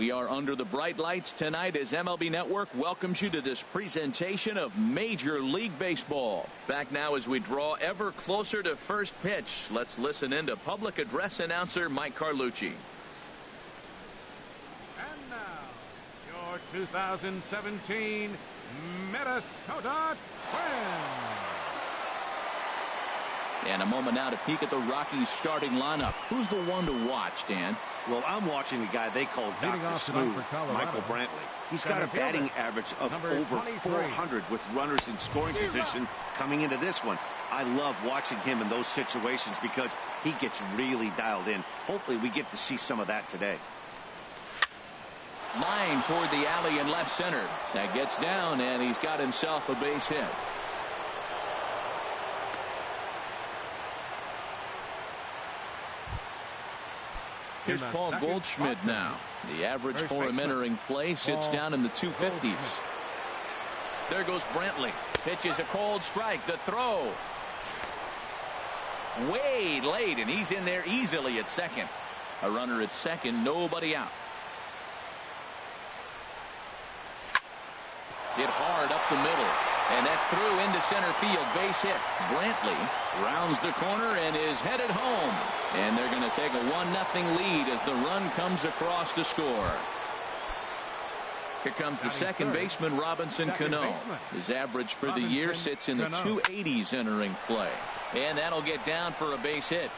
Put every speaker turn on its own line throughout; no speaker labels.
We are under the bright lights tonight as MLB Network welcomes you to this presentation of Major League Baseball. Back now as we draw ever closer to first pitch. Let's listen in to public address announcer Mike Carlucci.
And now, your 2017 Minnesota Twins.
And a moment now to peek at the Rockies starting lineup. Who's the one to watch, Dan?
Well, I'm watching the guy they call Dr. Smooth, Michael Brantley. He's got a batting average of over 400 with runners in scoring position coming into this one. I love watching him in those situations because he gets really dialed in. Hopefully we get to see some of that today.
Line toward the alley in left center. That gets down, and he's got himself a base hit. Here's Paul Goldschmidt now. The average for him entering play sits down in the 250s. There goes Brantley. Pitches a cold strike. The throw. Way late, and he's in there easily at second. A runner at second, nobody out. Hit hard up the middle. And that's through into center field. Base hit. Brantley rounds the corner and is headed home. And they're going to take a 1-0 lead as the run comes across to score. Here comes the second baseman, Robinson Cano. His average for the year sits in the 280s entering play. And that'll get down for a base hit.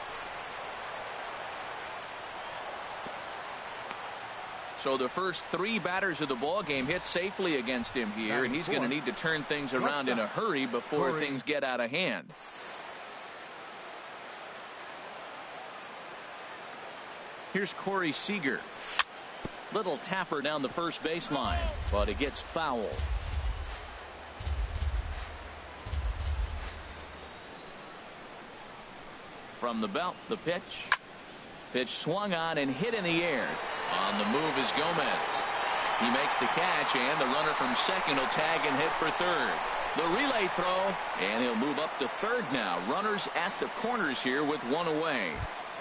So the first three batters of the ball game hit safely against him here, and he's going to need to turn things around in a hurry before things get out of hand. Here's Corey Seager. Little tapper down the first baseline, but it gets foul. From the belt, the pitch. Pitch swung on and hit in the air. On the move is Gomez. He makes the catch, and the runner from second will tag and hit for third. The relay throw, and he'll move up to third now. Runners at the corners here with one away.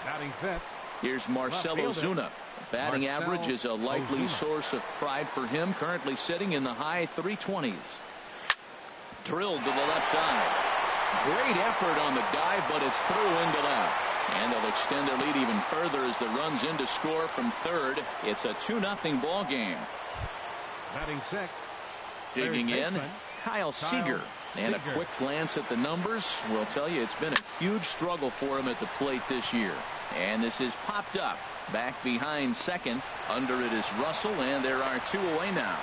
Batting fifth.
Here's Marcell Ozuna. Batting average is a likely source of pride for him, currently sitting in the high 320s. Drilled to the left side. Great effort on the dive, but it's through into left. And they'll extend their lead even further as the run's in to score from third. It's a 2-0 ball game.
Batting sixth.
Digging in, Kyle Seager. And a quick glance at the numbers will tell you it's been a huge struggle for him at the plate this year. And this is popped up. Back behind second. Under it is Russell, and there are two away now.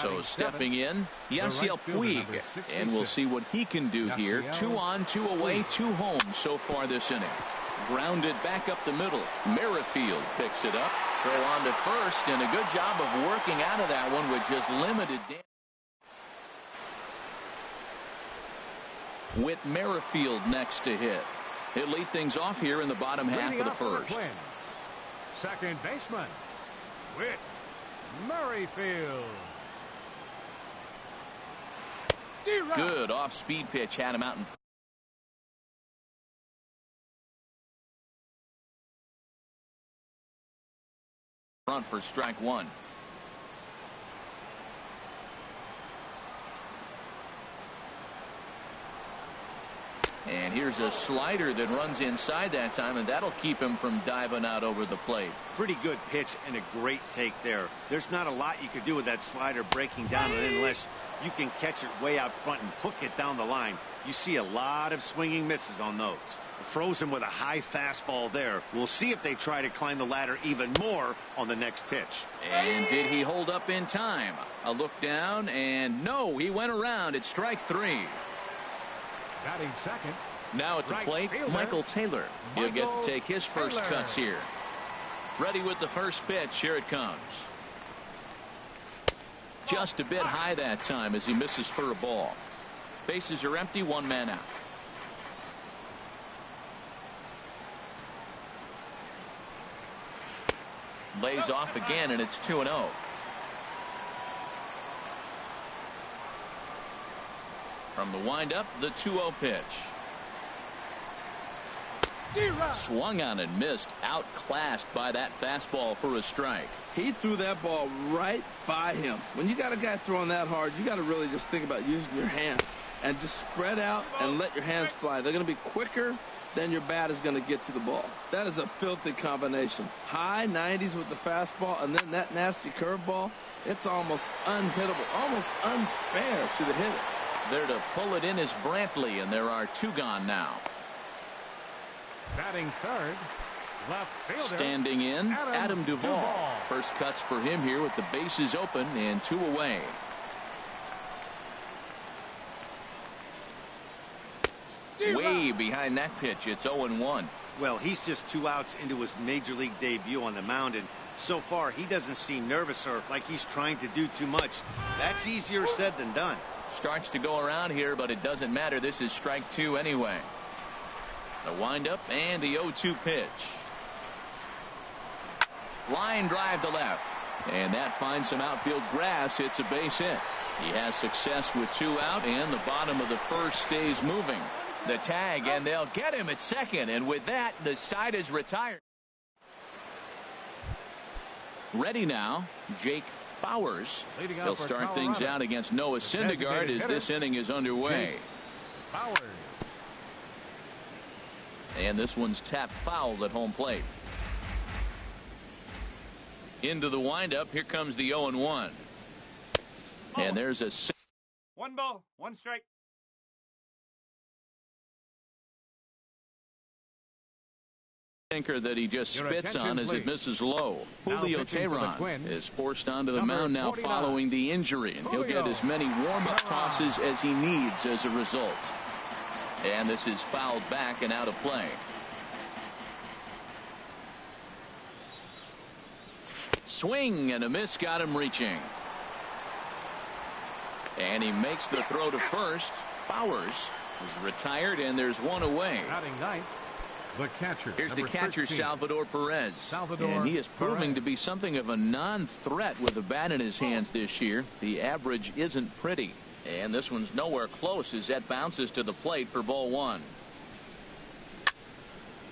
So stepping in, Yasiel Puig, and we'll see what he can do here. 2 on, 2 away, 2 home so far this inning. Grounded back up the middle. Merrifield picks it up. Throw on to first, and a good job of working out of that one with just limited damage. With Merrifield next to hit. He'll lead things off here in the bottom half of the first.
Second baseman, Whit Merrifield.
Good off-speed pitch had him out in front for strike one. And here's a slider that runs inside that time, and that'll keep him from diving out over the plate.
Pretty good pitch and a great take there. There's not a lot you could do with that slider breaking down unless you can catch it way out front and hook it down the line. You see a lot of swinging misses on those. Frozen with a high fastball there. We'll see if they try to climb the ladder even more on the next pitch.
And did he hold up in time? A look down, and no, he went around. It's strike three.
Batting second.
Now at the plate, Michael Taylor. He'll get to take his first cuts here. Ready with the first pitch. Here it comes. Just a bit high that time as he misses for a ball. Bases are empty, one man out. Lays off again, and it's 2-0. From the windup, the 2-0 pitch. Swung on and missed. Outclassed by that fastball for a strike.
He threw that ball right by him. When you got a guy throwing that hard, you got to really just think about using your hands and just spread out and let your hands fly. They're going to be quicker than your bat is going to get to the ball. That is a filthy combination. High 90s with the fastball and then that nasty curveball. It's almost unhittable, almost unfair to the hitter.
There to pull it in is Brantley, and there are 2 gone now.
Batting third, left fielder.
Standing in, Adam Duvall. First cuts for him here with the bases open and 2 away. Way behind that pitch. It's 0-1.
Well, he's just 2 outs into his major league debut on the mound, and so far he doesn't seem nervous or like he's trying to do too much. That's easier said than done.
Starts to go around here, but it doesn't matter. This is strike 2 anyway. The windup and the 0-2 pitch. Line drive to left, and that finds some outfield grass. It's a base hit. He has success with 2 out, and the bottom of the first stays moving. The tag, and they'll get him at second, and with that, the side is retired. Ready now, Jake Bauers. He'll start things out against Noah Syndergaard as this inning is underway.
Bauers.
And this one's tapped foul at home plate. Into the windup. Here comes the 0-1. And there's a
1 ball, 1 strike.
sinker that he just spits on as it misses low. Julio Teheran is forced onto the mound now
49.
following the injury, and he'll get as many warm-up tosses as he needs as a result. And this is fouled back and out of play. Swing and a miss got him reaching. And he makes the throw to first. Bauers is retired, and there's 1 away.
Batting ninth, the catcher.
Here's the catcher,
13.
Salvador Perez. And he is proving to be something of a non-threat with a bat in his hands this year. The average isn't pretty. And this one's nowhere close as that bounces to the plate for ball 1.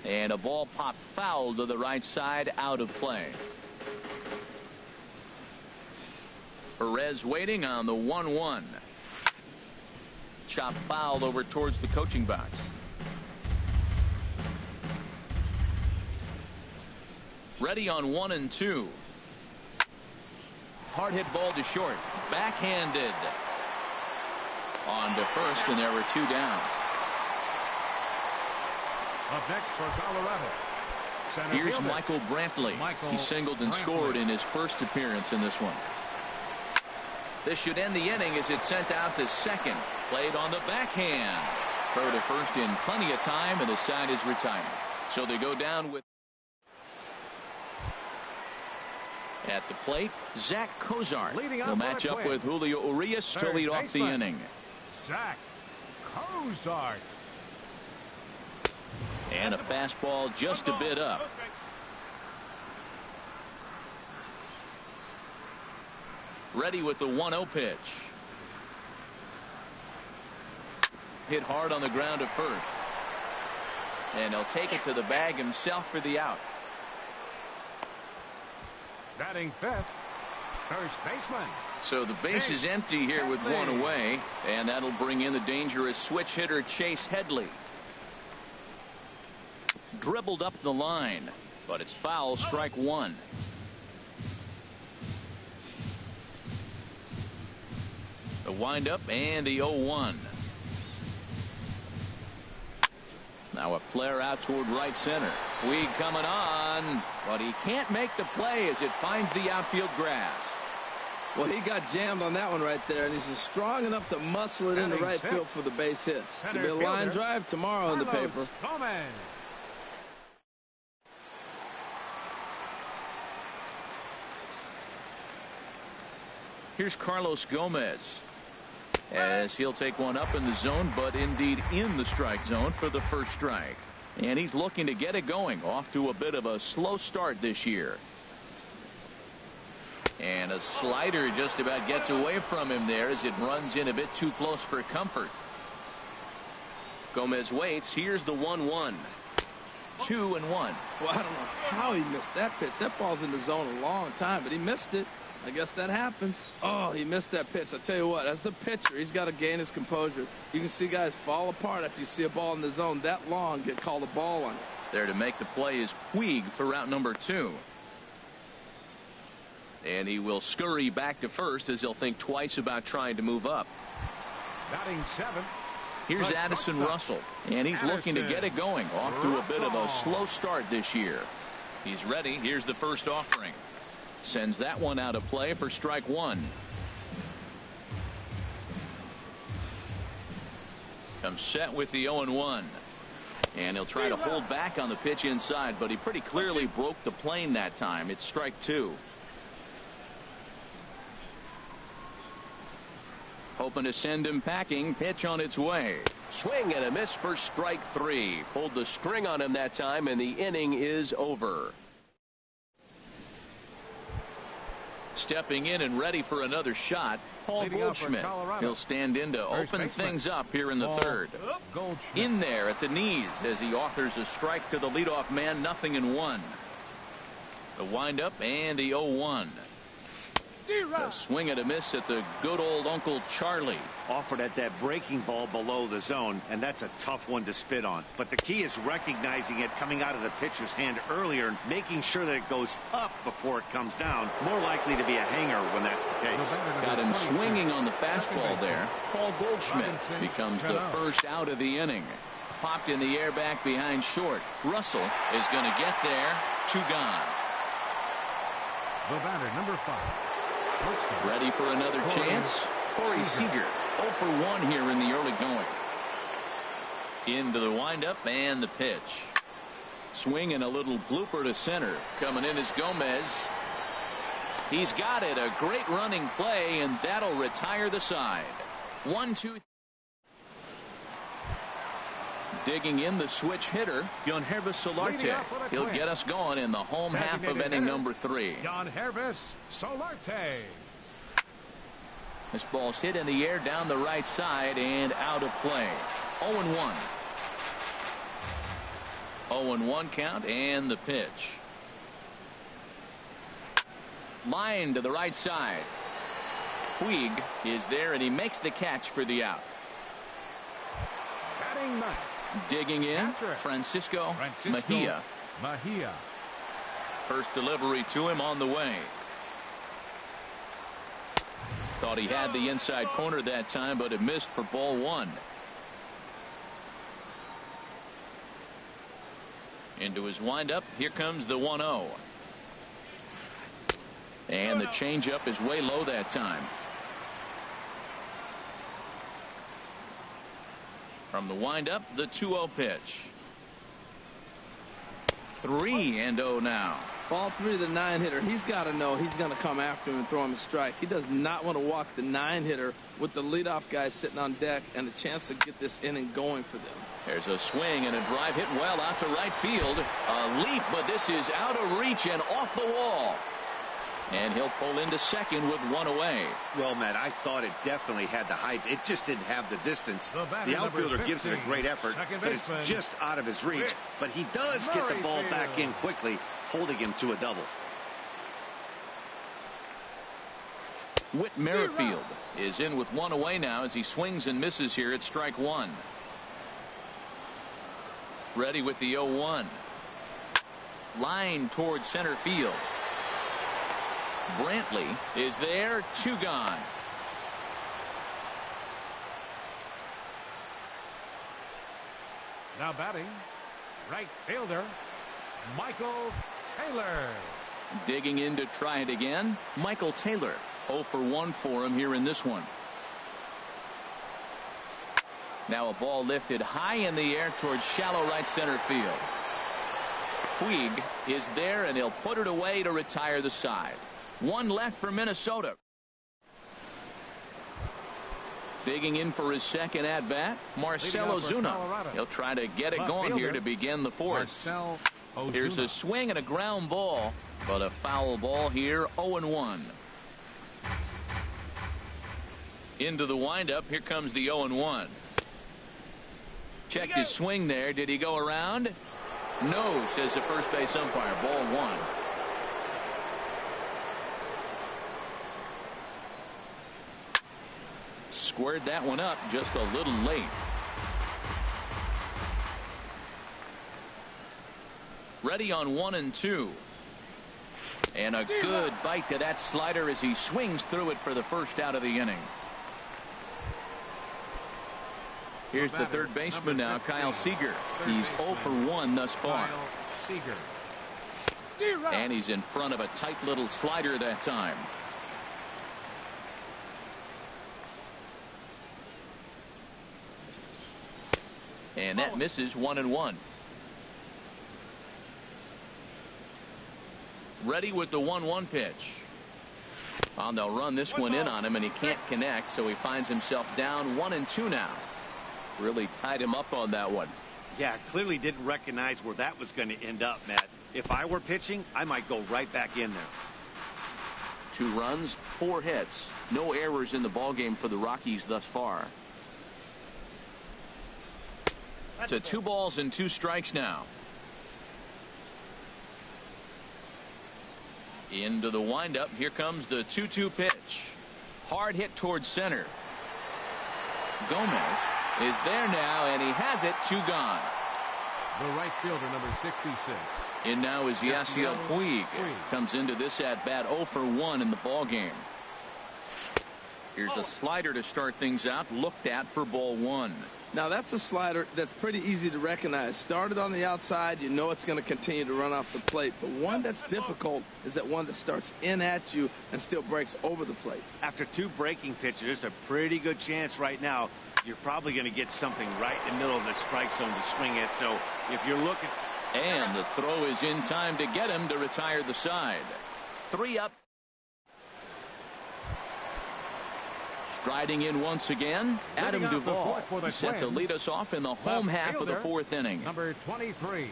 And a ball popped foul to the right side, out of play. Perez waiting on the 1-1. Chop foul over towards the coaching box. Ready on 1 and 2. Hard hit ball to short. Backhanded. On to first, and there were 2 down.
Up next for Colorado. Center
Here's
fielder.
Michael Brantley. He singled and scored in his first appearance in this one. This should end the inning as it's sent out to second. Played on the backhand. Throw to first in plenty of time, and the side is retired. So they go down with. At the plate, Zach Cozart will match up with Julio Urias to lead off the inning.
Zach Cozart.
And a fastball just a bit up. Ready with the 1-0 pitch. Hit hard on the ground to first. And he'll take it to the bag himself for the out.
Batting fifth, first baseman.
So the base is empty here with 1 away, and that'll bring in the dangerous switch hitter Chase Headley. Dribbled up the line, but it's foul, strike 1. The windup and the 0-1. Now a flare out toward right center. Weed coming on, but he can't make the play as it finds the outfield grass.
Well, he got jammed on that one right there, and he's strong enough to muscle it into right field for the base hit. It's going to be a line drive tomorrow in the paper.
Gomez.
Here's Carlos Gomez, as he'll take one up in the zone, but indeed in the strike zone for the first strike. And he's looking to get it going, off to a bit of a slow start this year. And a slider just about gets away from him there as it runs in a bit too close for comfort. Gomez waits. Here's the 1-1. 2-1.
Well, I don't know how he missed that pitch. That ball's in the zone a long time, but he missed it. I guess that happens. Oh, he missed that pitch. I tell you what, as the pitcher, he's got to gain his composure. You can see guys fall apart after you see a ball in the zone that long get called a ball on it.
There to make the play is Puig for out number 2. And he will scurry back to first as he'll think twice about trying to move up.
Batting 7th.
Here's Addison Russell, and he's looking to get it going. Off to a bit of a slow start this year. He's ready. Here's the first offering. Sends that one out of play for strike 1. Comes set with the 0-1. And he'll try to hold back on the pitch inside, but he pretty clearly broke the plane that time. It's strike 2. Hoping to send him packing. Pitch on its way. Swing and a miss for strike 3. Pulled the string on him that time, and the inning is over. Stepping in and ready for another shot, Paul Goldschmidt. He'll stand in to open things up here in the third. In there at the knees as he offers a strike to the leadoff man. 0-1. The windup and the 0-1. A swing and a miss at the good old Uncle Charlie.
Offered at that breaking ball below the zone, and that's a tough one to spit on. But the key is recognizing it coming out of the pitcher's hand earlier and making sure that it goes up before it comes down. More likely to be a hanger when that's the case.
Got him swinging on the fastball there. Paul Goldschmidt becomes the first out of the inning. Popped in the air back behind short. Russell is going to get there. 2 gone.
The batter, number 5.
Ready for another chance. Corey Seager 0 for 1 here in the early going. Into the windup and the pitch. Swing and a little blooper to center. Coming in is Gomez. He's got it. A great running play, and that'll retire the side. 1-2. Digging in the switch hitter, Yangervis Solarte. He'll get us going in the home half of inning number 3.
Yangervis Solarte.
This ball's hit in the air down the right side and out of play. 0-1. 0-1 count and the pitch. Line to the right side. Puig is there and he makes the catch for the out.
Batting 9th.
Digging in, Francisco Mejia. First delivery to him on the way. Thought he had the inside corner that time, but it missed for ball 1. Into his windup. Here comes the 1-0. And the changeup is way low that time. From the windup, the 2-0 pitch. 3-0 now.
Ball 3, the 9-hitter. He's got to know he's going to come after him and throw him a strike. He does not want to walk the 9-hitter with the leadoff guy sitting on deck and a chance to get this inning going for them.
There's a swing and a drive hit well out to right field. A leap, but this is out of reach and off the wall. And he'll pull into second with 1 away.
Well, Matt, I thought it definitely had the height. It just didn't have the distance. The outfielder gives it a great effort, but it's just out of his reach. But he does get the ball back in quickly, holding him to a double.
Whit Merrifield is in with 1 away now as he swings and misses here at strike 1. Ready with the 0-1. Line towards center field. Brantley is there. 2 gone.
Now batting, right fielder, Michael Taylor.
Digging in to try it again, Michael Taylor. 0 for 1 for him here in this one. Now a ball lifted high in the air towards shallow right center field. Puig is there and he'll put it away to retire the side. 1 left for Minnesota. Digging in for his second at bat, Marcell Ozuna. He'll try to get it going here to begin the 4th. Here's a swing and a ground ball, but a foul ball here. 0-1. Into the windup. Here comes the 0-1. Checked his swing there. Did he go around? No, says the first base umpire. Ball 1. Squared that one up just a little late. Ready on 1-2. And a good bite to that slider as he swings through it for the first out of the inning. Here's the third baseman now, Kyle Seager. He's 0 for 1 thus far. And he's in front of a tight little slider that time. And that misses 1-1. Ready with the 1-1 pitch. And they'll run this one in on him, and he can't connect, so he finds himself down 1-2 now. Really tied him up on that one.
Yeah, clearly didn't recognize where that was going to end up, Matt. If I were pitching, I might go right back in there.
2 runs, 4 hits. No errors in the ballgame for the Rockies thus far. To 2 balls and 2 strikes now. Into the windup. Here comes the 2-2 pitch. Hard hit towards center. Gomez is there now, and he has it. 2 gone.
The right fielder, number 66.
In now is Yasiel Puig. Comes into this at bat 0 for 1 in the ball game. Here's a slider to start things out. Looked at for ball 1.
Now that's a slider that's pretty easy to recognize. Started on the outside, you know it's going to continue to run off the plate. But one that's difficult is that one that starts in at you and still breaks over the plate.
After 2 breaking pitches, there's a pretty good chance right now you're probably going to get something right in the middle of the strike zone to swing at. So if you're looking.
And the throw is in time to get him to retire the side. 3 up. Striding in once again, Adam Duvall set to lead us off in the home half of the 4th inning.
Number 23.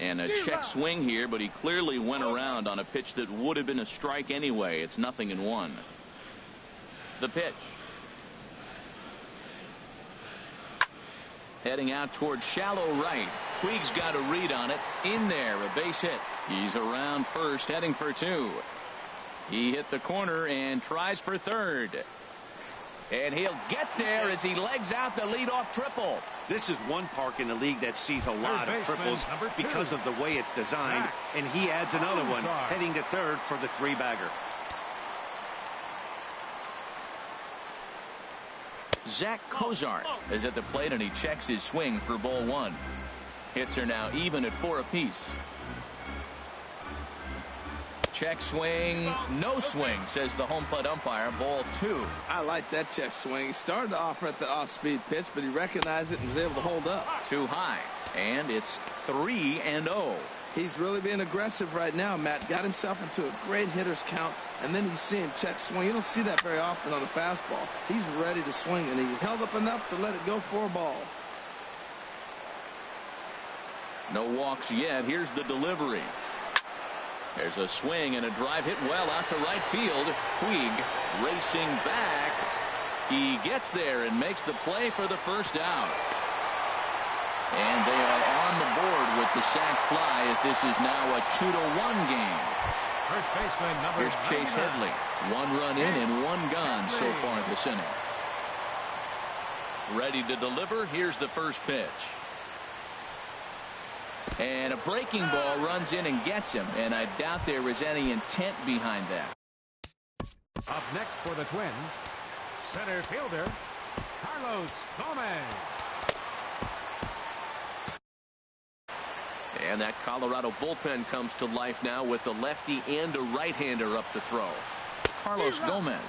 And a check swing here, but he clearly went around on a pitch that would have been a strike anyway. It's 0-1. The pitch. Heading out towards shallow right. Puig's got a read on it. In there, a base hit. He's around first, heading for 2. He hit the corner and tries for 3rd. And he'll get there as he legs out the leadoff triple.
This is one park in the league that sees a lot of triples because of the way it's designed. And he adds another one, heading to 3rd for the 3-bagger.
Zach Cozart is at the plate, and he checks his swing for ball 1. Hits are now even at 4 apiece. Check swing, no swing, says the home plate umpire. Ball 2.
I like that check swing. He started to offer at the off-speed pitch, but he recognized it and was able to hold up.
Too high, and it's 3-0.
He's really being aggressive right now, Matt. Got himself into a great hitter's count, and then you see him check swing. You don't see that very often on a fastball. He's ready to swing, and he held up enough to let it go for a ball.
No walks yet. Here's the delivery. There's a swing and a drive hit well out to right field. Puig racing back. He gets there and makes the play for the first out. And they are on the board with the sac fly as this is now a 2-1 game.
First baseman, number
Here's Chase Headley. 1 run in and 1 gone so far this inning. Ready to deliver. Here's the first pitch. And a breaking ball runs in and gets him, and I doubt there was any intent behind that.
Up next for the Twins, center fielder, Carlos Gomez.
And that Colorado bullpen comes to life now with a lefty and a right-hander up to throw. Carlos Gomez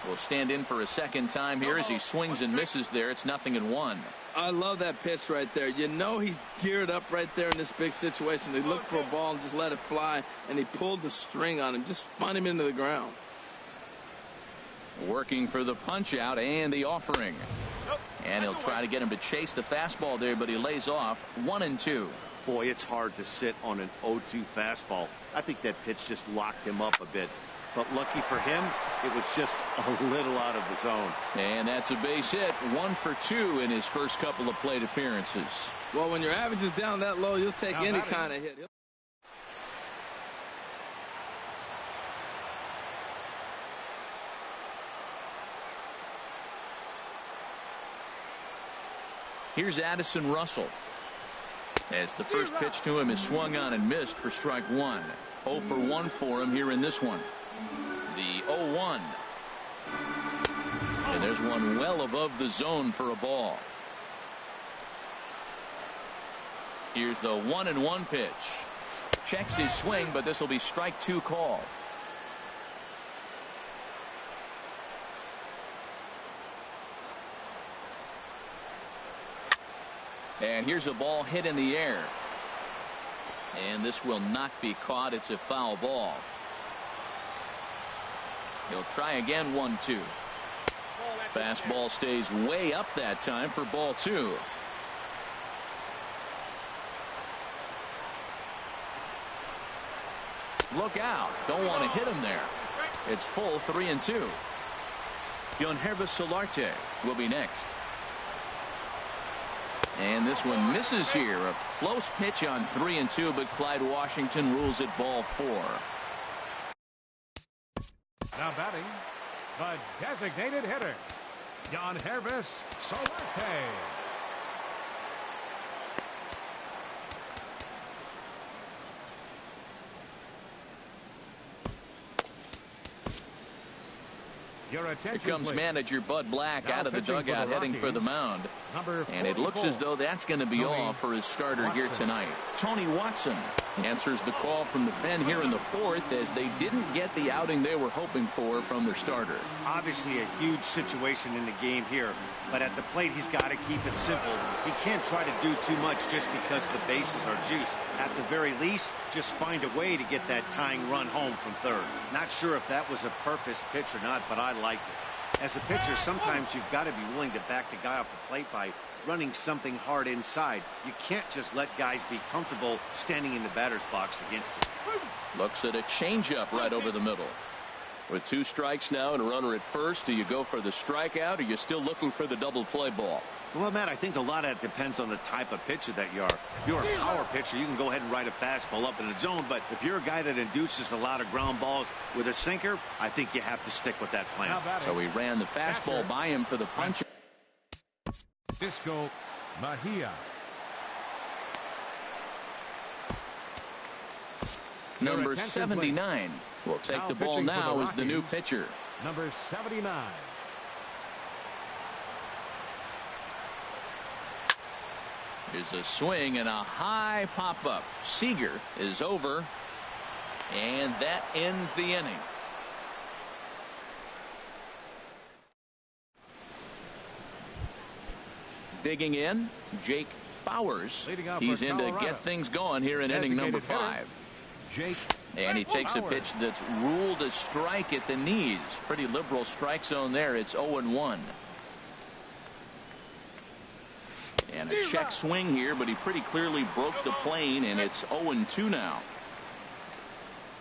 will stand in for a second time here as he swings and misses there. It's 0-1.
I love that pitch right there. You know he's geared up right there in this big situation. He looked for a ball and just let it fly, and he pulled the string on him, just spun him into the ground.
Working for the punch out and the offering. And he'll try to get him to chase the fastball there, but he lays off. 1-2.
Boy, it's hard to sit on an 0-2 fastball. I think that pitch just locked him up a bit. But lucky for him, it was just a little out of the zone.
And that's a base hit. 1 for 2 in his first couple of plate appearances.
Well, when your average is down that low, you'll take any kind of hit.
Here's Addison Russell. As the first pitch to him is swung on and missed for strike one. 0 for 1 for him here in this one. The 0-1. And there's one well above the zone for a ball. Here's the 1-1 pitch. Checks his swing, but this will be strike two call. And here's a ball hit in the air. And this will not be caught. It's a foul ball. He'll try again. 1-2. Fastball stays way up that time for ball two. Look out. Don't want to hit him there. It's full 3-2. Yangervis Solarte will be next. And this one misses here. A close pitch on 3-2, but Clyde Washington rules it ball 4.
Now batting, the designated hitter, Yangervis Solarte. Your attention,
Here comes
please.
manager Bud Black
Now
out of the
pitching for
dugout
the
heading for the
Rockies,
mound.
Number
And it looks
44,
as though that's going to be
Tony
all for his starter here
Watson.
tonight. Tony Watson answers the call from the pen here in the fourth as they didn't get the outing they were hoping for from their starter.
Obviously a huge situation in the game here, but at the plate he's got to keep it simple. He can't try to do too much just because the bases are juiced. At the very least, just find a way to get that tying run home from third. Not sure if that was a purpose pitch or not, but I liked it. As a pitcher, sometimes you've got to be willing to back the guy off the plate by running something hard inside. You can't just let guys be comfortable standing in the batter's box against you.
Looks at a changeup right over the middle. With 2 strikes now and a runner at first, do you go for the strikeout or are you still looking for the double play ball?
Well, Matt, I think a lot of that depends on the type of pitcher that you are. If you're a power pitcher, you can go ahead and ride a fastball up in the zone. But if you're a guy that induces a lot of ground balls with a sinker, I think you have to stick with that plan.
Now batting,
So he ran the fastball by him for the punch.
Francisco Mejia.
Number
attention,
79 will take
Now
the ball
pitching for
now
the
as the new
Rockies.
pitcher.
Number 79.
Here's a swing and a high pop-up. Seager is over, and that ends the inning. Digging in, Jake Bowers.
Leading off
He's
for
in to
Colorado.
get things going here in inning number
Designated
5.
Jake
And he takes a
Bowers.
pitch that's ruled a strike at the knees. Pretty liberal strike zone there. It's 0-1. And a check swing here, but he pretty clearly broke the plane, and it's 0-2 now.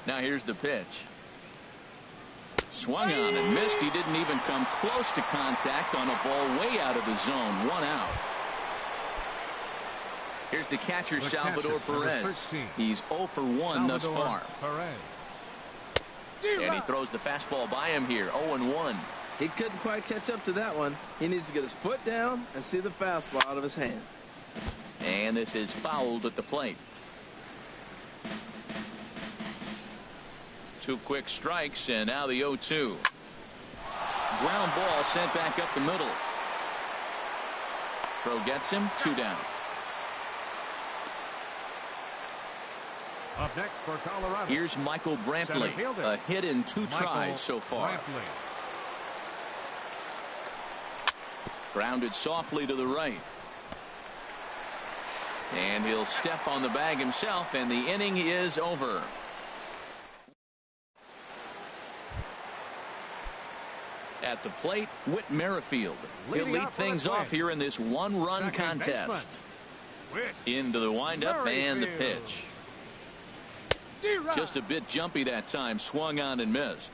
Now here's the pitch. Swung on and missed. He didn't even come close to contact on a ball way out of the zone. 1 out. Here's the catcher,
The
Salvador
catcher, number
Perez.
13.
He's 0 for 1 thus
Salvador
far.
Perez.
And he throws the fastball by him here. 0-1.
He couldn't quite catch up to that one. He needs to get his foot down and see the fastball out of his hand.
And this is fouled at the plate. 2 quick strikes, and now the 0-2. Ground ball sent back up the middle. Throw gets him. 2 down.
Up next for Colorado.
Here's Michael Brantley.
Center fielder.
A hit in 2
Michael
tries so far.
Brantley.
Grounded softly to the right. And he'll step on the bag himself, and the inning is over. At the plate, Whit Merrifield. He'll
Leading
lead
off for
things
the
off
Twins.
here in this 1-run
Second
contest.
baseman. Whit
Into the windup and the
Merrifield.
pitch. Just a bit jumpy that time. Swung on and missed.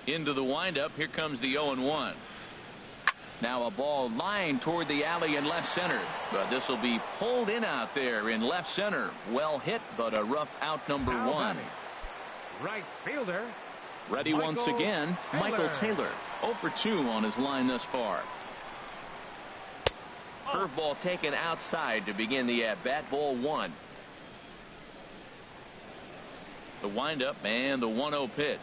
Into the windup. Here comes the 0-1. Now a ball lined toward the alley in left center, but this will be pulled in out there in left center. Well hit, but a rough out, number one.
Right fielder.
Ready once again, Michael Taylor. 0 for 2 on his line thus far. Curveball taken outside to begin the at-bat. Ball 1. The windup and the 1-0 pitch.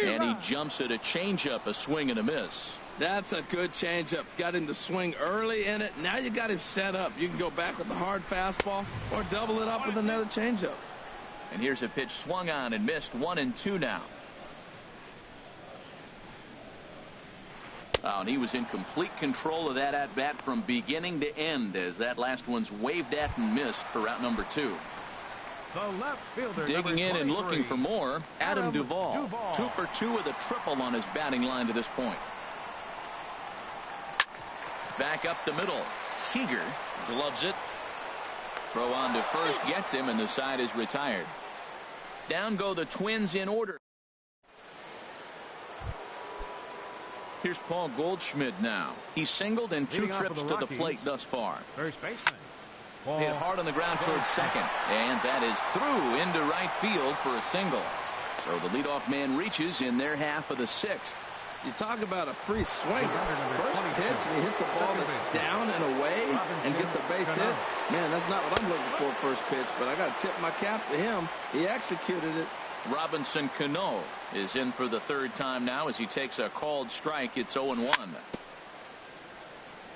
And he jumps at a changeup, a swing and a miss.
That's a good changeup. Got him to swing early in it. Now you got him set up. You can go back with the hard fastball or double it up with another changeup.
And here's a pitch swung on and missed. 1-2 now. Oh, and he was in complete control of that at-bat from beginning to end as that last one's waved at and missed for out number 2.
The left fielder,
digging in and looking for more, Adam Duvall. 2 for 2 with a triple on his batting line to this point. Back up the middle. Seager gloves it. Throw on to first gets him, and the side is retired. Down go the Twins in order. Here's Paul Goldschmidt now. He's singled in 2 trips to the plate thus far.
First baseman.
Hit hard on the ground towards second, and that is through into right field for a single. So the leadoff man reaches in their half of the 6th.
You talk about a free swing. First pitch, and he hits a ball that's down and away and gets a base hit. Man, that's not what I'm looking for first pitch, but I got to tip my cap to him. He executed it.
Robinson Cano is in for the 3rd time now as he takes a called strike. It's 0-1.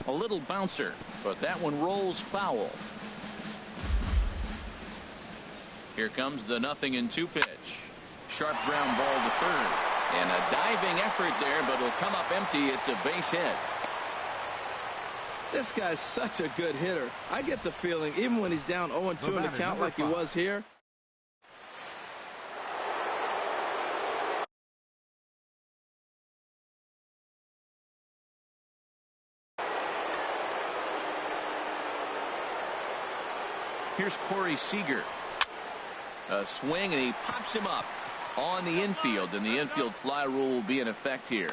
A little bouncer, but that one rolls foul. Here comes the 0-2 pitch. Sharp ground ball to third. And a diving effort there, but it'll come up empty. It's a base hit.
This guy's such a good hitter. I get the feeling, even when he's down 0-2 in the count like he was here.
Here's Corey Seager. A swing, and he pops him up on the infield, and the infield fly rule will be in effect here.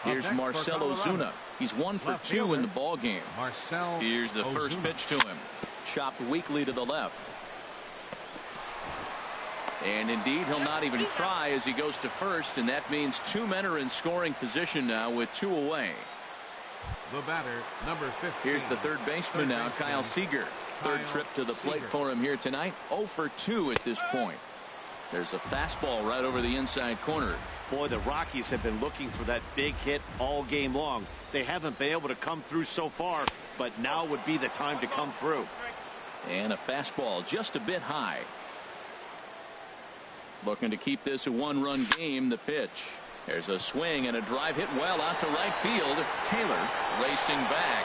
Here's Marcell Ozuna. He's 1 for 2 in the ball game. Here's the first pitch to him. Chopped weakly to the left. And indeed, he'll not even try as he goes to first, and that means 2 men are in scoring position now with 2 away.
The batter, number 15.
Here's the third baseman now, Kyle Seager. 3rd trip to the plate for him here tonight. 0 for 2 at this point. There's a fastball right over the inside corner.
Boy, the Rockies have been looking for that big hit all game long. They haven't been able to come through so far, but now would be the time to come through.
And a fastball just a bit high. Looking to keep this a 1-run game. The pitch. There's a swing and a drive hit well out to right field. Taylor racing back.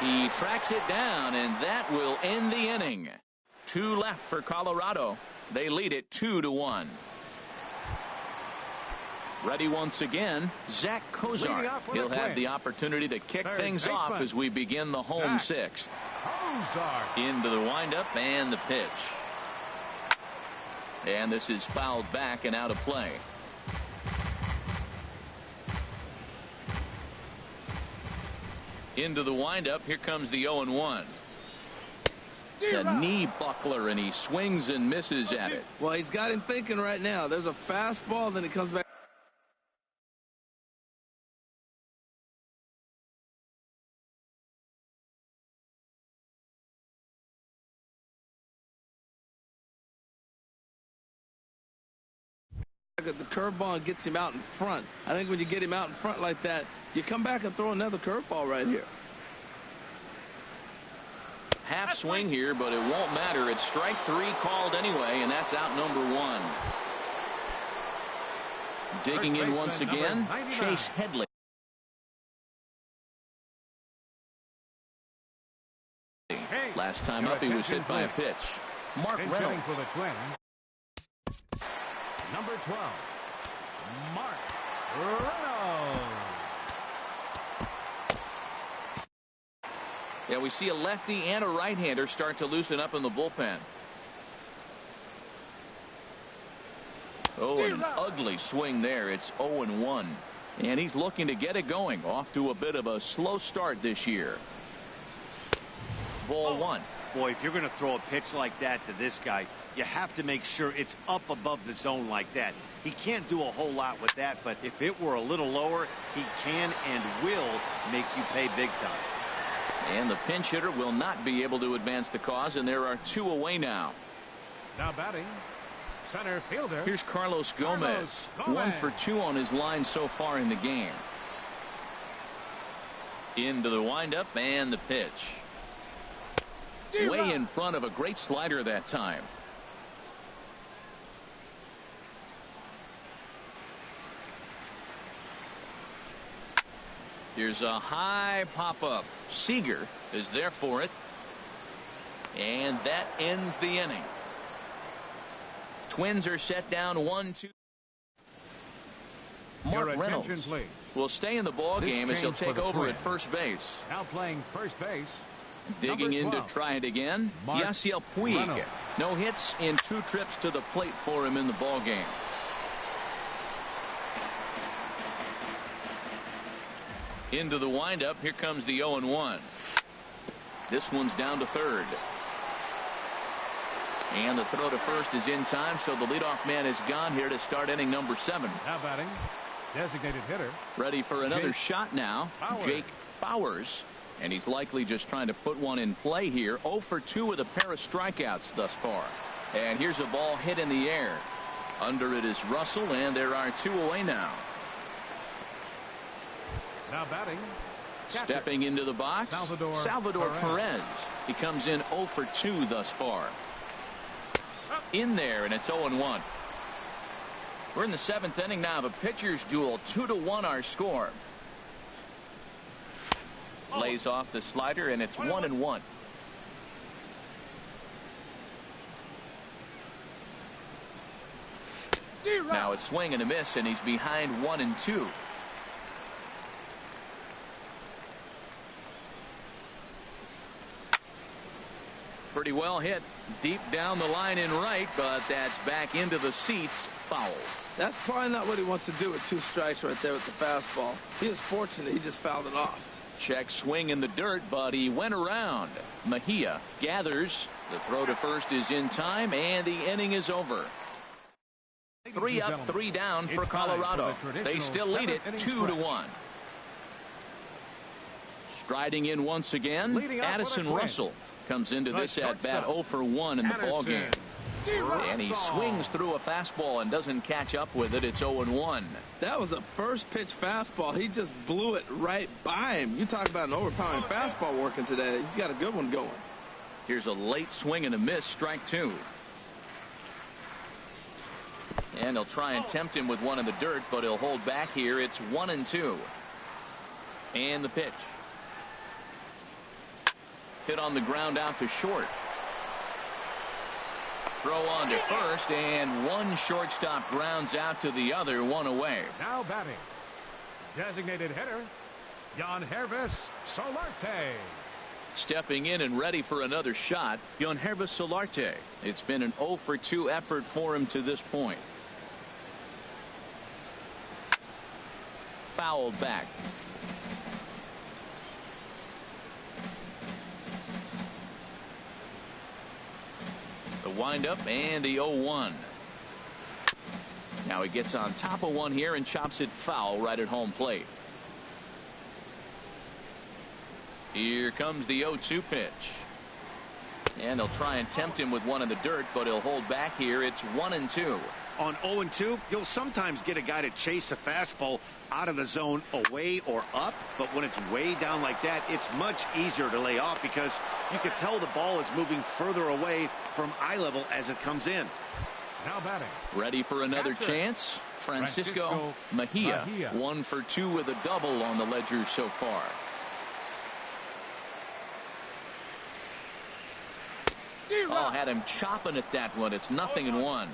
He tracks it down, and that will end the inning. 2 left for Colorado. They lead it 2-1. Ready once again, Zach Cozart. He'll have the opportunity to kick things off as we begin the home 6th. Into the windup and the pitch. And this is fouled back and out of play. Into the windup. Here comes the 0-1. A knee buckler, and he swings and misses at it.
Well, he's got him thinking right now. There's a fastball, then he comes back. The curveball and gets him out in front. I think when you get him out in front like that, you come back and throw another curveball right here.
Half swing here, but it won't matter. It's strike 3 called anyway, and that's out number 1. Digging in once again, Chase Headley. Last time up, he was hit by a pitch. Mark Reynolds.
For the Twins. Number 12, Mark Reynolds.
Yeah, we see a lefty and a right-hander start to loosen up in the bullpen. Oh, an ugly swing there. It's 0-1. And he's looking to get it going. Off to a bit of a slow start this year. Ball one.
Boy, if you're going to throw a pitch like that to this guy, you have to make sure it's up above the zone like that. He can't do a whole lot with that, but if it were a little lower, he can and will make you pay big time.
And the pinch hitter will not be able to advance the cause, and there are 2 away now.
Now batting, center fielder.
Here's Carlos Gomez. 1 for 2 on his line so far in the game. Into the windup and the pitch. Way in front of a great slider that time. Here's a high pop-up. Seager is there for it. And that ends the inning. Twins are set down 1-2. Mark Reynolds will stay in the ball game as he'll take over at first base.
Now playing first base.
Digging in to try it again. Yasiel Puig. No hits in 2 trips to the plate for him in the ball game. Into the windup. Here comes the 0-1. This one's down to third. And the throw to first is in time, so the leadoff man is gone here to start inning number 7.
Now batting, designated hitter.
Ready for another shot now. Jake Bauers. And he's likely just trying to put one in play here. 0 for 2 with a pair of strikeouts thus far. And here's a ball hit in the air. Under it is Russell, and there are 2 away now.
Now batting.
Stepping into the box, Salvador Perez. He comes in 0 for 2 thus far. In there, and it's 0-1. We're in the 7th inning now of a pitcher's duel. 2-1 our score. Lays off the slider, and it's 1-1. Now it's swing and a miss, and he's behind 1-2. Pretty well hit deep down the line in right, but that's back into the seats. Foul.
That's probably not what he wants to do with 2 strikes right there with the fastball. He was fortunate. He just fouled it off.
Check swing in the dirt, but he went around. Mejia gathers. The throw to first is in time, and the inning is over. 3 up, 3 down for Colorado. They still lead it 2-1. Striding in once again, Addison Russell comes into this at bat 0 for 1 in the ball game. And he swings through a fastball and doesn't catch up with it. It's 0-1.
That was a first pitch fastball. He just blew it right by him. You talk about an overpowering fastball working today. He's got a good one going.
Here's a late swing and a miss. Strike 2. And he'll try and tempt him with one in the dirt, but he'll hold back here. It's 1-2. And the pitch. Hit on the ground out to short. Throw on to first, and one shortstop grounds out to the other, 1 away.
Now batting, designated hitter, Yangervis Solarte.
Stepping in and ready for another shot, Yangervis Solarte. It's been an 0 for 2 effort for him to this point. Fouled back. The windup and the 0-1. Now he gets on top of one here and chops it foul right at home plate. Here comes the 0-2 pitch. And they'll try and tempt him with one in the dirt, but he'll hold back here. It's 1-2.
On 0-2, you'll sometimes get a guy to chase a fastball out of the zone away or up, but when it's way down like that, it's much easier to lay off because you can tell the ball is moving further away from eye level as it comes in.
Now batting.
Ready for another chance. Francisco Mejia. 1 for 2 with a double on the ledger so far. Oh, had him chopping at that one. It's 0-1.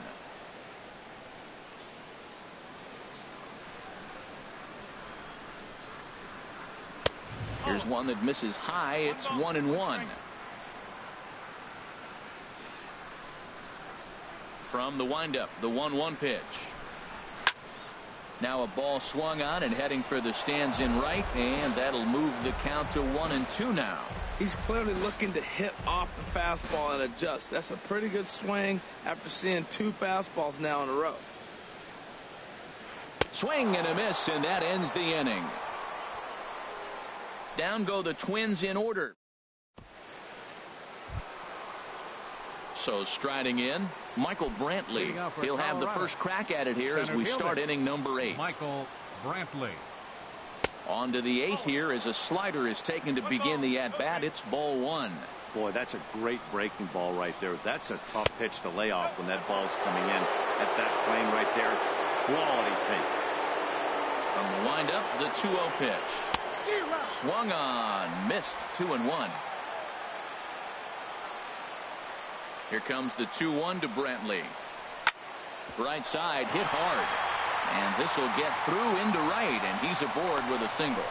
Here's one that misses high. It's 1-1. From the windup, the 1-1 pitch. Now a ball swung on and heading for the stands in right, and that'll move the count to 1-2 now.
He's clearly looking to hit off the fastball and adjust. That's a pretty good swing after seeing 2 fastballs now in a row.
Swing and a miss, and that ends the inning. Down go the Twins in order. So striding in, Michael Brantley. He'll have the first crack at it here as we start inning number 8.
Michael Brantley.
On to the 8th here as a slider is taken to begin the at-bat. It's ball 1.
Boy, that's a great breaking ball right there. That's a tough pitch to lay off when that ball's coming in at that plane right there. Quality take.
From the windup, the 2-0 pitch. Swung on, missed, 2-1. Here comes the 2-1 to Brantley. Right side, hit hard. And this will get through into right, and he's aboard with a single.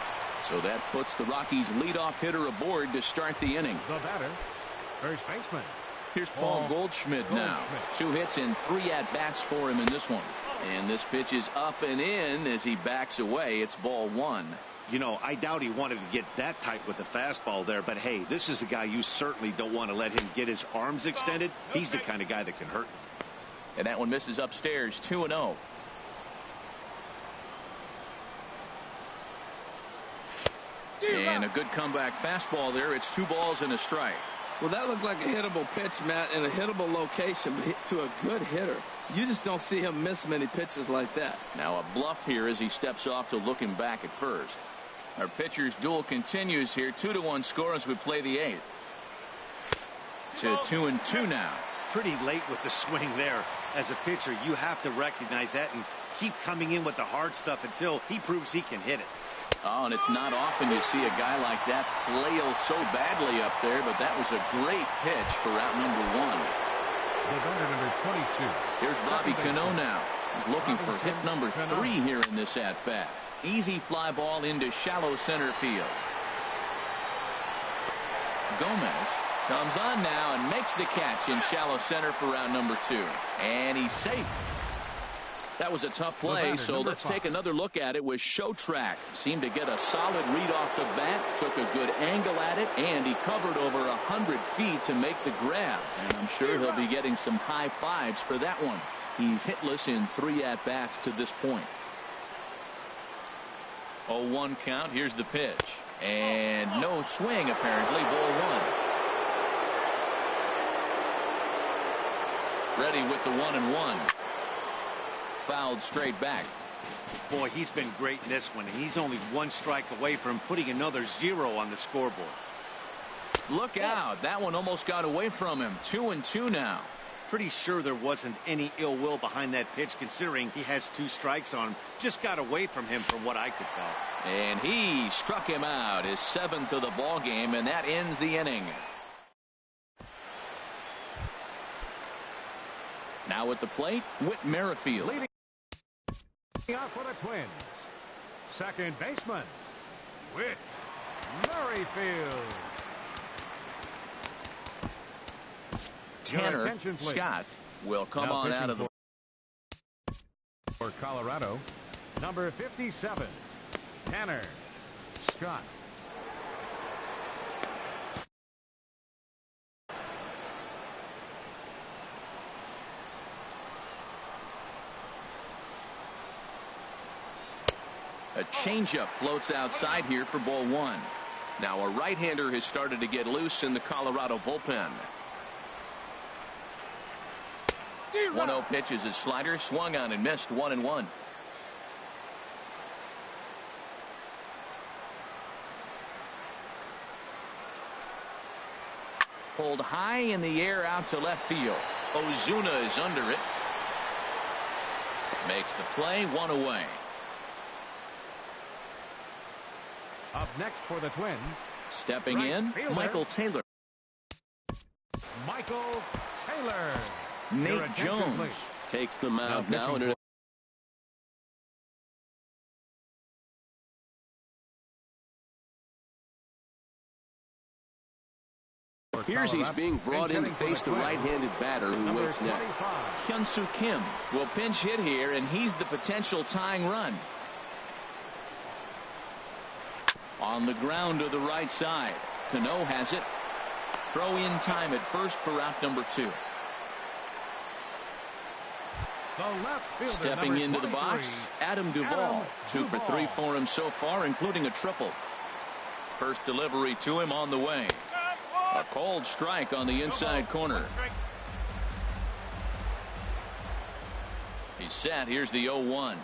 So that puts the Rockies' leadoff hitter aboard to start the inning.
The batter, first baseman.
Here's Paul Goldschmidt now. 2 hits and 3 at-bats for him in this one. And this pitch is up and in as he backs away. It's ball 1.
You know, I doubt he wanted to get that tight with the fastball there, but hey, this is a guy you certainly don't want to let him get his arms extended. He's the kind of guy that can hurt you.
And that one misses upstairs, 2-0. And a good comeback fastball there. It's 2 balls and a strike.
Well, that looked like a hittable pitch, Matt, in a hittable location to a good hitter. You just don't see him miss many pitches like that.
Now a bluff here as he steps off to look him back at first. Our pitcher's duel continues here. 2-1 score as we play the 8th. To 2-2 now.
Pretty late with the swing there. As a pitcher, you have to recognize that and keep coming in with the hard stuff until he proves he can hit it.
Oh, and it's not often you see a guy like that flail so badly up there, but that was a great pitch for out number 1.
The batter, number 22.
Here's Robbie Cano now. He's looking for hit number 3 here in this at-bat. Easy fly ball into shallow center field. Gomez comes on now and makes the catch in shallow center for round number 2. And he's safe. That was a tough play, so let's take another look at it with Showtrack. Seemed to get a solid read off the bat, took a good angle at it, and he covered over 100 feet to make the grab. And I'm sure he'll be getting some high fives for that one. He's hitless in 3 at-bats to this point. 0-1 count. Here's the pitch. And no swing, apparently. Ball 1. Ready with the 1-1. Fouled straight back.
Boy, he's been great in this one. He's only 1 strike away from putting another 0 on the scoreboard.
Look out. That one almost got away from him. 2-2 now.
Pretty sure there wasn't any ill will behind that pitch, considering he has 2 strikes on him. Just got away from him from what I could tell.
And he struck him out, his 7th of the ball game, and that ends the inning. Now at the plate, Whit Merrifield.
Leading out for the Twins, second baseman, Whit Merrifield.
Tanner Scott will come on out of the
for Colorado, number 57, Tanner Scott.
A changeup floats outside here for ball 1. Now a right-hander has started to get loose in the Colorado bullpen. 1-0 pitch is his slider, swung on and missed. 1-1. Pulled high in the air out to left field. Ozuna is under it. Makes the play, 1 away.
Up next for the Twins,
stepping in, Michael Taylor.
Michael Taylor.
Nate Jones takes the mound now.
For
Appears he's being brought in to face the right-handed batter who waits next.
Hyun-Soo Kim will pinch hit here, and he's the potential tying run. On the ground to the right side. Cano has it. Throw in time at first for out number 2. Stepping into the box, Adam Duvall. 2 for 3 for him so far, including a triple. First delivery to him on the way. A cold strike on the inside corner. He's set. Here's the 0-1.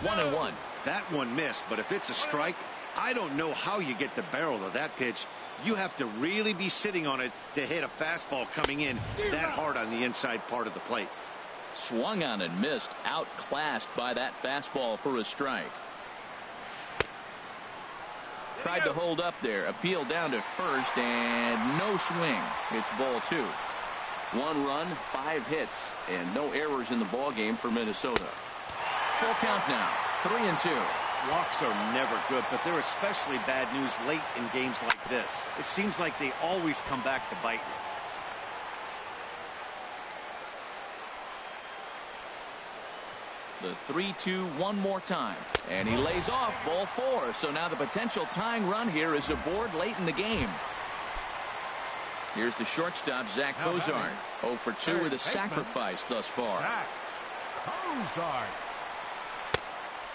1-1.
That one missed, but if it's a strike, I don't know how you get the barrel of that pitch. You have to really be sitting on it to hit a fastball coming in that hard on the inside part of the plate.
Swung on and missed. Outclassed by that fastball for a strike. Tried to hold up there. Appeal down to first, and no swing. It's ball 2.
1 run, 5 hits, and no errors in the ball game for Minnesota.
Full count now. 3-2.
Walks are never good, but they're especially bad news late in games like this. It seems like they always come back to bite you.
The 3-2 one more time, and he lays off ball 4. So now the potential tying run here is aboard late in the game. Here's the shortstop, Zach Cozart. 0 for 2 with a sacrifice thus far.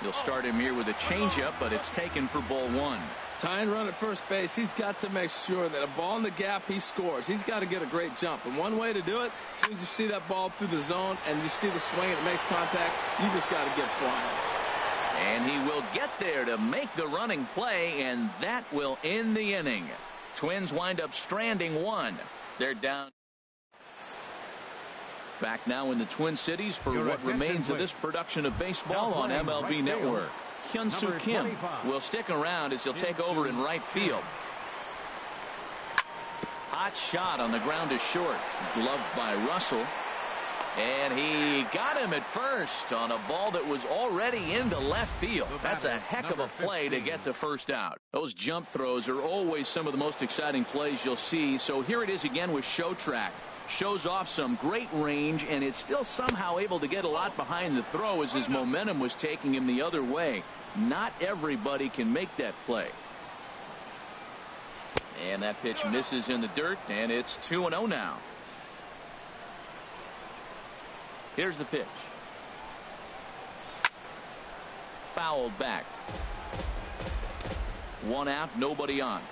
He'll start him here with a changeup, but it's taken for ball 1.
Tying run at first base. He's got to make sure that a ball in the gap, he scores. He's got to get a great jump. And one way to do it, as soon as you see that ball through the zone and you see the swing and it makes contact, you just got to get flying.
And he will get there to make the running play, and that will end the inning. Twins wind up stranding 1. They're down. Back now in the Twin Cities for what remains of this production of baseball on MLB Network. Hyun-Soo Kim will stick around as he'll take over in right field. Hot shot on the ground to short. Gloved by Russell. And he got him at first on a ball that was already into left field. That's a heck of a play to get the first out. Those jump throws are always some of the most exciting plays you'll see. So here it is again with Show Track. Shows off some great range, and it's still somehow able to get a lot behind the throw as his momentum was taking him the other way. Not everybody can make that play. And that pitch misses in the dirt, and it's 2-0 now. Here's the pitch. Fouled back. 1 out, nobody on.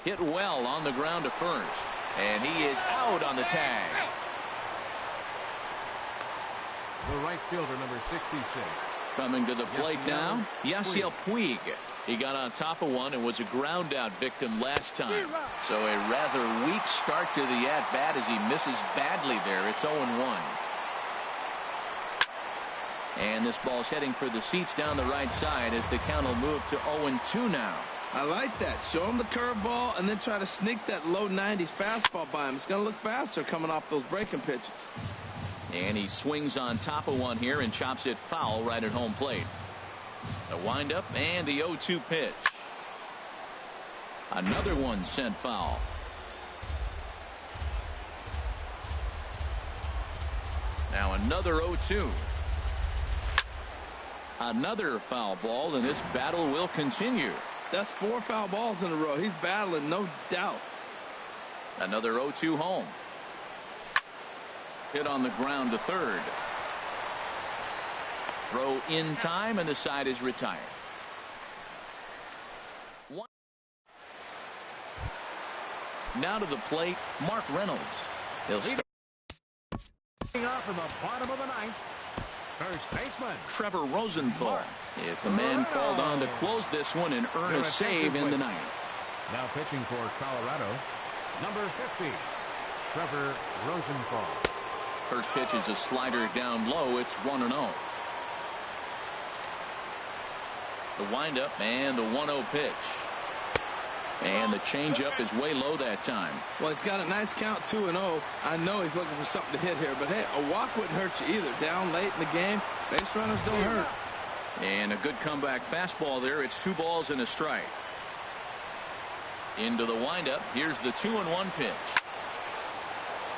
Hit well on the ground to first, and he is out on the tag.
The right fielder, number 66.
Coming to the plate now, Yasiel Puig. He got on top of one and was a ground out victim last time. So a rather weak start to the at-bat as he misses badly there. It's 0-1. And this ball's heading for the seats down the right side as the count will move to 0-2 now.
I like that. Show him the curveball and then try to sneak that low 90s fastball by him. It's going to look faster coming off those breaking pitches.
And he swings on top of one here and chops it foul right at home plate. The windup and the 0-2 pitch. Another one sent foul. Now another 0-2. Another foul ball, and this battle will continue.
That's 4 foul balls in a row. He's battling, no doubt.
Another 0-2 home. Hit on the ground to third. Throw in time, and the side is retired. Now to the plate, Mark Reynolds. He'll start
Off in the bottom of the 9th. First baseman
Trevor Rosenthal. If the man called on to close this one and earn a save in the 9th.
Now pitching for Colorado, number 50, Trevor Rosenthal.
First pitch is a slider down low. It's 1-0. The windup and the 1-0 pitch. And the changeup is way low that time.
Well, he's got a nice count, 2-0. I know he's looking for something to hit here, but hey, a walk wouldn't hurt you either. Down late in the game, base runners don't hurt.
And a good comeback fastball there. It's 2 balls and a strike. Into the windup. Here's the 2-1 pitch.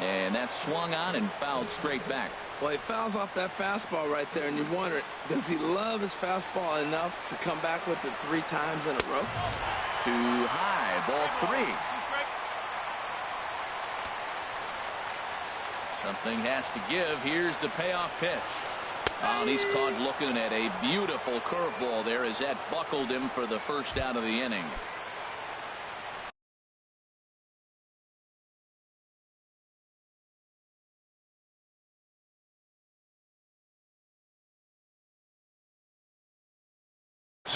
And that's swung on and fouled straight back.
Well, he fouls off that fastball right there, and you wonder, does he love his fastball enough to come back with it 3 times in a row?
Too high. Ball 3. Something has to give. Here's the payoff pitch. Oh, and he's caught looking at a beautiful curveball there as that buckled him for the first out of the inning.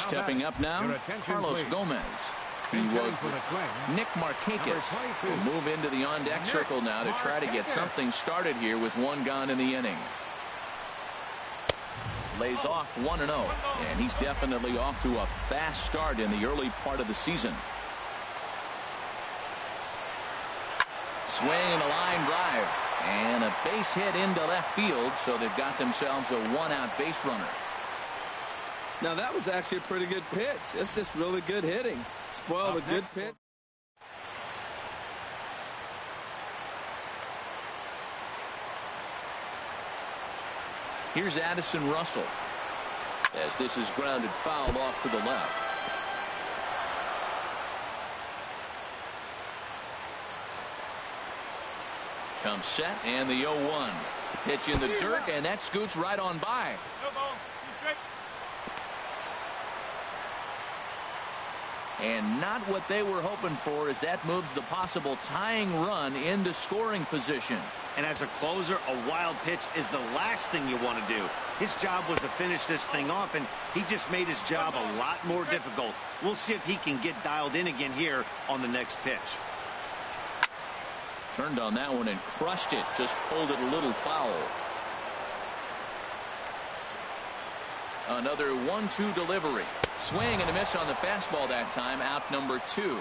Stepping up now, Carlos Gomez. He was Nick Markakis. Will move into the on-deck circle now to try to get something started here with 1 gone in the inning. Lays off 1-0, and he's definitely off to a fast start in the early part of the season. Swing and a line drive, and a base hit into left field, so they've got themselves a 1-out base runner.
Now, that was actually a pretty good pitch. It's just really good hitting. Spoiled a good pitch.
Here's Addison Russell as this is grounded foul off to the left. Comes set, and the 0-1 pitch in the dirt, and that scoots right on by. And not what they were hoping for, as that moves the possible tying run into scoring position.
And as a closer, a wild pitch is the last thing you want to do. His job was to finish this thing off, and he just made his job a lot more difficult. We'll see if he can get dialed in again here on the next pitch.
Turned on that one and crushed it. Just pulled it a little foul. Another 1-2 delivery. Swing and a miss on the fastball that time. Out number 2.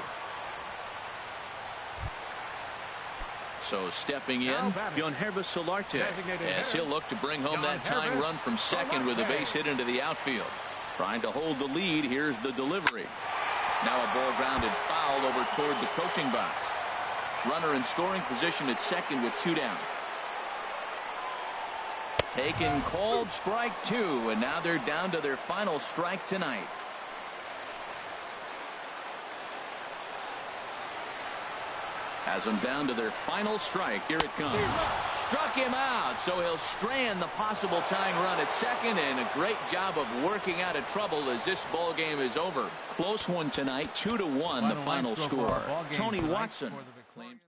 So stepping in, Yangervis Solarte, as he'll look to bring home that tying run from second with a base hit into the outfield. Trying to hold the lead. Here's the delivery. Now a ball grounded foul over toward the coaching box. Runner in scoring position at second with 2 down. Taken, called, strike 2, and now they're down to their final strike tonight. Has them down to their final strike. Here it comes. Struck him out, so he'll strand the possible tying run at second, and a great job of working out of trouble as this ball game is over. Close one tonight, 2-1 the final score. Tony Watson claims